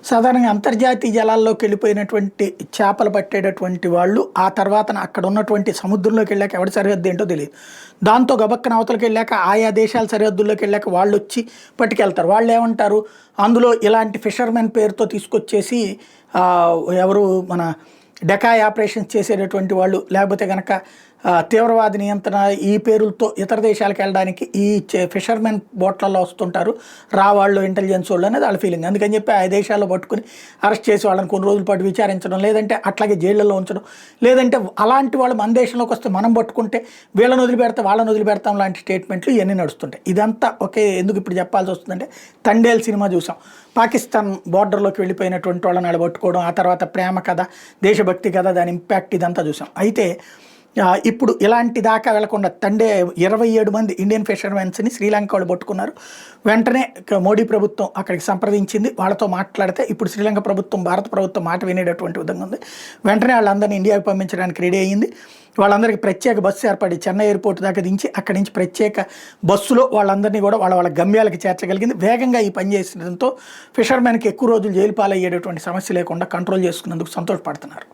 సాధారణంగా అంతర్జాతీయ జలాల్లోకి వెళ్ళిపోయినటువంటి చేపలు పట్టేటటువంటి వాళ్ళు ఆ తర్వాత అక్కడ ఉన్నటువంటి సముద్రంలోకి వెళ్ళాక ఎవరి సరిహద్దు ఏంటో తెలియదు. దాంతో గబక్కన అవతలకి వెళ్ళాక ఆయా దేశాల సరిహద్దుల్లోకి వెళ్ళాక వాళ్ళు వచ్చి పట్టుకెళ్తారు. వాళ్ళు ఏమంటారు, అందులో ఇలాంటి ఫిషర్మెన్ పేరుతో తీసుకొచ్చేసి ఎవరు మన డెకాయ్ ఆపరేషన్స్ చేసేటటువంటి వాళ్ళు, లేకపోతే కనుక తీవ్రవాద నియంత్రణ ఈ పేరులతో ఇతర దేశాలకు వెళ్ళడానికి ఈ ఫిషర్మెన్ బోట్లలో వస్తుంటారు, వాళ్ళు ఇంటెలిజెన్స్ వాళ్ళు అనేది వాళ్ళ ఫీలింగ్. అందుకని చెప్పి ఆ దేశాల్లో పట్టుకుని అరెస్ట్ చేసి వాళ్ళని కొన్ని రోజుల పాటు విచారించడం, లేదంటే అట్లాగే జైళ్ళల్లో ఉంచడం, లేదంటే అలాంటి వాళ్ళు మన దేశంలోకి వస్తే మనం పట్టుకుంటే వీళ్ళని వదిలిపెడతాం వాళ్ళని వదిలిపెడతాం లాంటి స్టేట్మెంట్లు ఇవన్నీ నడుస్తుంటాయి. ఇదంతా ఒకే ఎందుకు ఇప్పుడు చెప్పాల్సి వస్తుందంటే, తండేల్ సినిమా చూసాం. పాకిస్తాన్ బార్డర్లోకి వెళ్ళిపోయినటువంటి వాళ్ళని నిలబట్టుకోవడం, ఆ తర్వాత ప్రేమ కథ, దేశభక్తి కథ, దాని ఇంపాక్ట్ ఇదంతా చూసాం. అయితే ఇప్పుడు ఇలాంటి దాకా వెళ్లకుండా 27 మంది ఇండియన్ ఫిషర్మెన్స్ని శ్రీలంక వాళ్ళు పట్టుకున్నారు. వెంటనే మోడీ ప్రభుత్వం అక్కడికి సంప్రదించింది, వాళ్ళతో మాట్లాడితే ఇప్పుడు శ్రీలంక ప్రభుత్వం భారత ప్రభుత్వం మాట వినేటటువంటి విధంగా ఉంది. వెంటనే వాళ్ళందరినీ ఇండియాకి పంపించడానికి రెడీ అయ్యింది. వాళ్ళందరికీ ప్రత్యేక బస్సు ఏర్పడి చెన్నై ఎయిర్పోర్ట్ దాకా దించి అక్కడి నుంచి ప్రత్యేక బస్సులో వాళ్ళందరినీ కూడా వాళ్ళ గమ్యాలకు చేర్చగలిగింది. వేగంగా ఈ పని చేసడంతో ఫిషర్మెన్కి ఎక్కువ రోజులు జైలు పాలయ్యేటటువంటి సమస్య లేకుండా కంట్రోల్ చేసుకున్నందుకు సంతోషపడుతున్నారు.